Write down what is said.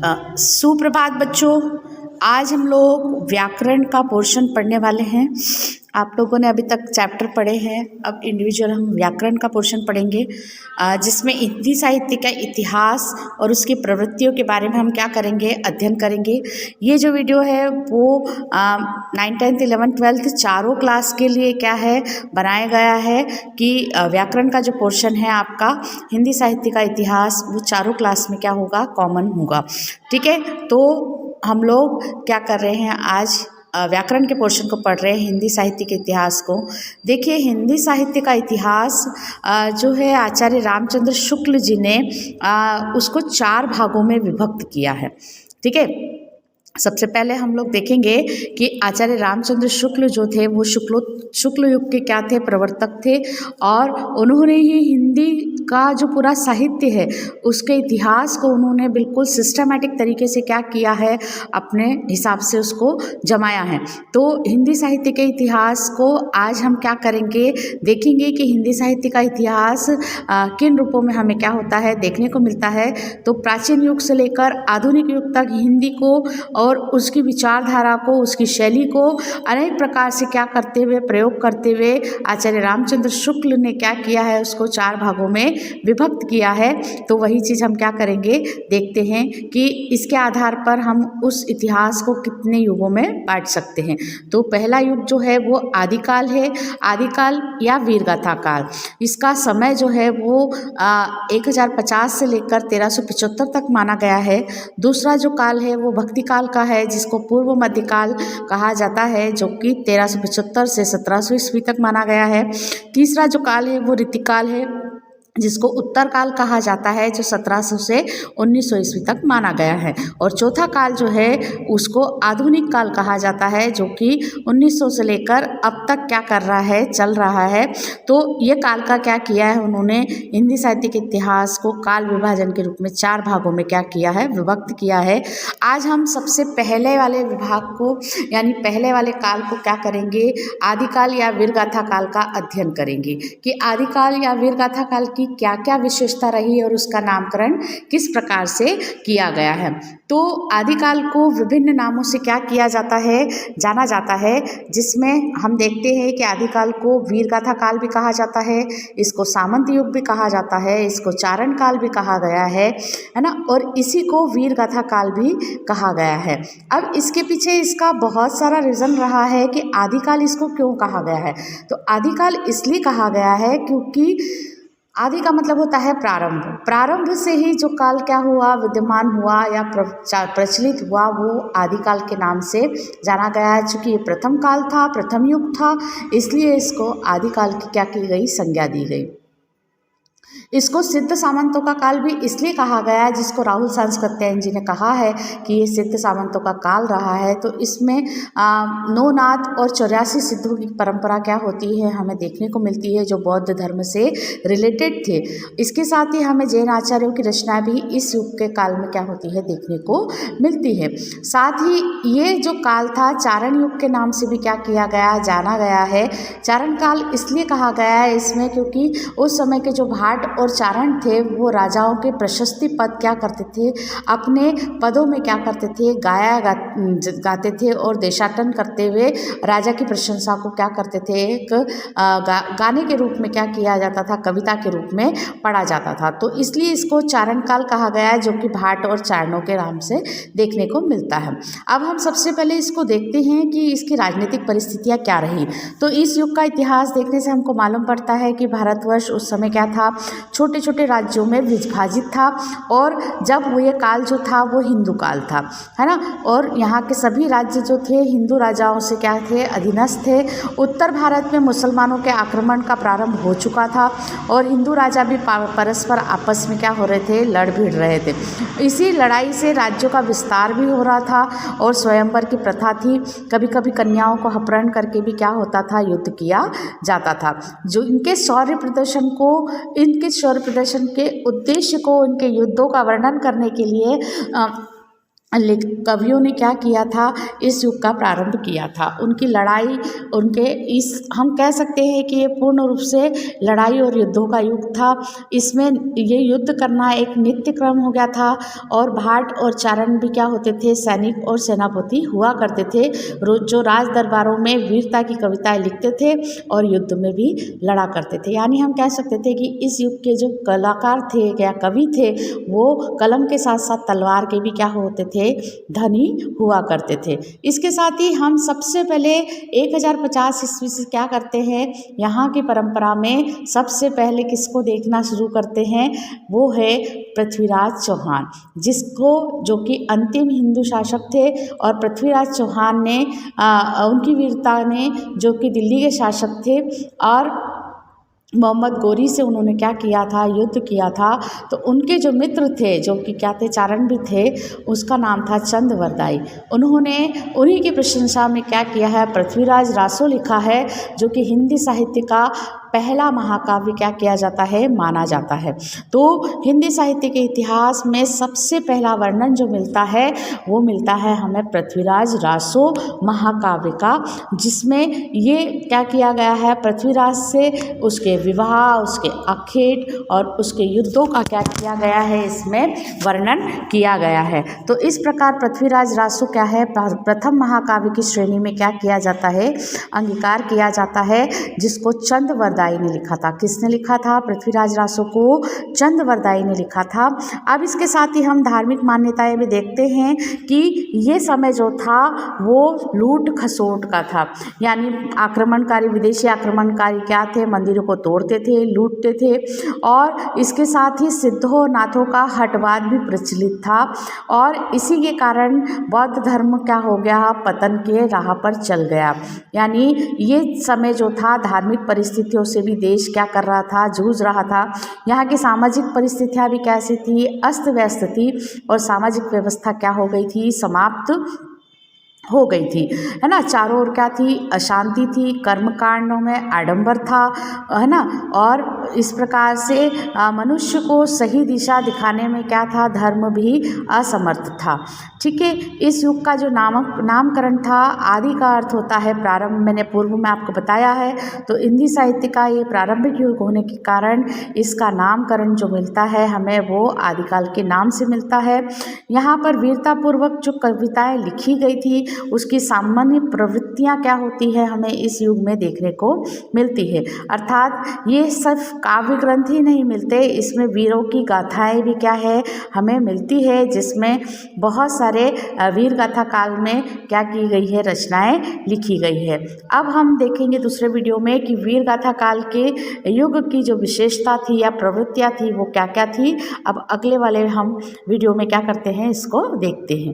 सुप्रभात बच्चों। आज हम लोग व्याकरण का पोर्शन पढ़ने वाले हैं। आप लोगों ने अभी तक चैप्टर पढ़े हैं, अब इंडिविजुअल हम व्याकरण का पोर्शन पढ़ेंगे, जिसमें हिंदी साहित्य का इतिहास और उसकी प्रवृत्तियों के बारे में हम क्या करेंगे, अध्ययन करेंगे। ये जो वीडियो है वो 9th 10th 11th 12th चारों क्लास के लिए क्या है बनाया गया है कि व्याकरण का जो पोर्शन है आपका हिंदी साहित्य का इतिहास वो चारों क्लास में क्या होगा, कॉमन होगा। ठीक है, तो हम लोग क्या कर रहे हैं, आज व्याकरण के पोर्शन को पढ़ रहे हैं, हिंदी साहित्य के इतिहास को। देखिए, हिंदी साहित्य का इतिहास जो है आचार्य रामचंद्र शुक्ल जी ने उसको 4 भागों में विभक्त किया है। ठीक है, सबसे पहले हम लोग देखेंगे कि आचार्य रामचंद्र शुक्ल जो थे वो शुक्ल युग के क्या थे, प्रवर्तक थे, और उन्होंने ही हिंदी का जो पूरा साहित्य है उसके इतिहास को उन्होंने बिल्कुल सिस्टमैटिक तरीके से क्या किया है, अपने हिसाब से उसको जमाया है। तो हिंदी साहित्य के इतिहास को आज हम क्या करेंगे, देखेंगे कि हिंदी साहित्य का इतिहास किन रूपों में हमें क्या होता है, देखने को मिलता है। तो प्राचीन युग से लेकर आधुनिक युग तक हिंदी को और उसकी विचारधारा को, उसकी शैली को अनेक प्रकार से क्या करते हुए, प्रयोग करते हुए आचार्य रामचंद्र शुक्ल ने क्या किया है, उसको 4 भागों में विभक्त किया है। तो वही चीज़ हम क्या करेंगे, देखते हैं कि इसके आधार पर हम उस इतिहास को कितने युगों में बांट सकते हैं। तो पहला युग जो है वो आदिकाल है, आदिकाल या वीरगाथा काल। इसका समय जो है वो 1050 से लेकर 1375 तक माना गया है। दूसरा जो काल है वो भक्ति काल का है, जिसको पूर्व मध्यकाल कहा जाता है, जो कि 1375 से 1700 ईस्वी तक माना गया है। तीसरा जो काल है वो ऋतिकाल है, जिसको उत्तर काल कहा जाता है, जो 1700 से 1900 ईस्वी तक माना गया है। और चौथा काल जो है उसको आधुनिक काल कहा जाता है, जो कि 1900 से लेकर अब तक क्या कर रहा है, चल रहा है। तो ये काल का क्या किया है, उन्होंने हिंदी साहित्य के इतिहास को काल विभाजन के रूप में 4 भागों में क्या किया है, विभक्त किया है। आज हम सबसे पहले वाले विभाग को, यानी पहले वाले काल को क्या करेंगे, आदिकाल या वीरगाथा काल का अध्ययन करेंगे कि आदिकाल या वीरगाथा काल की क्या क्या विशेषता रही और उसका नामकरण किस प्रकार से किया गया है। तो आदिकाल को विभिन्न नामों से क्या किया जाता है, जाना जाता है, जिसमें हम देखते हैं कि आदिकाल को वीरगाथा काल भी कहा जाता है, इसको सामंत युग भी कहा जाता है, इसको चारण काल भी कहा गया है ना, और इसी को वीरगाथा काल भी कहा गया है। अब इसके पीछे इसका बहुत सारा रीज़न रहा है कि आदिकाल इसको क्यों कहा गया है। तो आदिकाल इसलिए कहा गया है क्योंकि आदि का मतलब होता है प्रारंभ। प्रारंभ से ही जो काल क्या हुआ, विद्यमान हुआ या प्रचलित हुआ, वो आदिकाल के नाम से जाना गया है। चूँकि ये प्रथम काल था, प्रथम युग था, इसलिए इसको आदिकाल की क्या की गई, संज्ञा दी गई। इसको सिद्ध सामंतों का काल भी इसलिए कहा गया है, जिसको राहुल सांस्कृत्यायन जी ने कहा है कि ये सिद्ध सामंतों का काल रहा है। तो इसमें 9 नाथ और 84 सिद्धों की परंपरा क्या होती है, हमें देखने को मिलती है, जो बौद्ध धर्म से रिलेटेड थे। इसके साथ ही हमें जैन आचार्यों की रचनाएं भी इस युग के काल में क्या होती है, देखने को मिलती है। साथ ही ये जो काल था चारण युग के नाम से भी क्या किया गया, जाना गया है। चारण काल इसलिए कहा गया है इसमें क्योंकि उस समय के जो भाट और चारण थे वो राजाओं के प्रशस्ति पद क्या करते थे, अपने पदों में क्या करते थे, गाते थे और देशाटन करते हुए राजा की प्रशंसा को क्या करते थे, एक गाने के रूप में क्या किया जाता था, कविता के रूप में पढ़ा जाता था। तो इसलिए इसको चारण काल कहा गया है, जो कि भाट और चारणों के नाम से देखने को मिलता है। अब हम सबसे पहले इसको देखते हैं कि इसकी राजनीतिक परिस्थितियाँ क्या रही। तो इस युग का इतिहास देखने से हमको मालूम पड़ता है कि भारतवर्ष उस समय क्या था, छोटे छोटे राज्यों में विभाजित था, और जब वो ये काल जो था वो हिंदू काल था, है ना, और यहाँ के सभी राज्य जो थे हिंदू राजाओं से क्या थे, अधीनस्थ थे। उत्तर भारत में मुसलमानों के आक्रमण का प्रारंभ हो चुका था और हिंदू राजा भी परस्पर आपस में क्या हो रहे थे, लड़ भिड़ रहे थे। इसी लड़ाई से राज्यों का विस्तार भी हो रहा था और स्वयंवर की प्रथा थी। कभी कभी कन्याओं को अपहरण करके भी क्या होता था, युद्ध किया जाता था। जो इनके शौर्य प्रदर्शन के उद्देश्य को, इनके युद्धों का वर्णन करने के लिए कवियों ने क्या किया था, इस युग का प्रारंभ किया था। उनकी लड़ाई, उनके इस हम कह सकते हैं कि ये पूर्ण रूप से लड़ाई और युद्धों का युग था। इसमें ये युद्ध करना एक नित्य क्रम हो गया था। और भाट और चारण भी क्या होते थे, सैनिक और सेनापति हुआ करते थे, जो राज दरबारों में वीरता की कविताएं लिखते थे और युद्ध में भी लड़ा करते थे। यानी हम कह सकते थे कि इस युग के जो कलाकार थे या कवि थे, वो कलम के साथ साथ तलवार के भी क्या होते थे, धनी हुआ करते थे। इसके साथ ही हम सबसे पहले 1050 ईस्वी से क्या करते हैं, यहाँ की परंपरा में सबसे पहले किसको देखना शुरू करते हैं, वो है पृथ्वीराज चौहान, जो कि अंतिम हिंदू शासक थे। और पृथ्वीराज चौहान ने उनकी वीरता ने, जो कि दिल्ली के शासक थे, और मोहम्मद गोरी से उन्होंने क्या किया था, युद्ध किया था। तो उनके जो मित्र थे, जो कि क्या थे, चारण भी थे, उसका नाम था चंद्रवरदाई। उन्होंने उन्हीं की प्रशंसा में क्या किया है, पृथ्वीराज रासो लिखा है, जो कि हिंदी साहित्य का पहला महाकाव्य क्या किया जाता है, माना जाता है। तो हिंदी साहित्य के इतिहास में सबसे पहला वर्णन जो मिलता है, वो मिलता है हमें पृथ्वीराज रासो महाकाव्य का, जिसमें ये क्या किया गया है, पृथ्वीराज से उसके विवाह, उसके आखेट और उसके युद्धों का क्या किया गया है, इसमें वर्णन किया गया है। तो इस प्रकार पृथ्वीराज रासो क्या है, प्रथम महाकाव्य की श्रेणी में क्या किया जाता है, अंगीकार किया जाता है, जिसको चंद्रवरदाई ने लिखा था। किसने लिखा था, पृथ्वीराज रासो को चंद्रवरदाई ने लिखा था। अब इसके साथ ही हम धार्मिक मान्यताएं भी देखते हैं कि ये समय जो था वो लूट खसोट का था। यानी आक्रमणकारी, विदेशी आक्रमणकारी क्या थे, मंदिरों को तोड़ते थे, लूटते थे। और इसके साथ ही सिद्धों नाथों का हटवाद भी प्रचलित था। और इसी के कारण बौद्ध धर्म क्या हो गया, पतन के राह पर चल गया। यानी ये समय जो था, धार्मिक परिस्थितियों से भी देश क्या कर रहा था, जूझ रहा था। यहाँ की सामाजिक परिस्थितियाँ भी कैसी थी, अस्त व्यस्त थी। और सामाजिक व्यवस्था क्या हो गई थी, समाप्त हो गई थी, है ना। चारों ओर क्या थी, अशांति थी, कर्मकांडों में आडंबर था, है ना। और इस प्रकार से मनुष्य को सही दिशा दिखाने में क्या था, धर्म भी असमर्थ था। ठीक है। इस युग का जो नामकरण था, आदि का अर्थ होता है प्रारंभ, मैंने पूर्व में आपको बताया है। तो हिंदी साहित्य का ये प्रारंभिक युग होने के कारण इसका नामकरण जो मिलता है हमें, वो आदिकाल के नाम से मिलता है। यहाँ पर वीरतापूर्वक जो कविताएं लिखी गई थी, उसकी सामान्य प्रवृत्तियाँ क्या होती है, हमें इस युग में देखने को मिलती है। अर्थात ये सिर्फ काव्य ग्रंथ ही नहीं मिलते, इसमें वीरों की गाथाएं भी क्या है, हमें मिलती है, जिसमें बहुत सारे वीर गाथा काल में क्या की गई है, रचनाएं लिखी गई है। अब हम देखेंगे दूसरे वीडियो में कि वीर गाथा काल के युग की जो विशेषता थी या प्रवृत्तियाँ थी, वो क्या क्या थी। अब अगले वाले हम वीडियो में क्या करते हैं, इसको देखते हैं।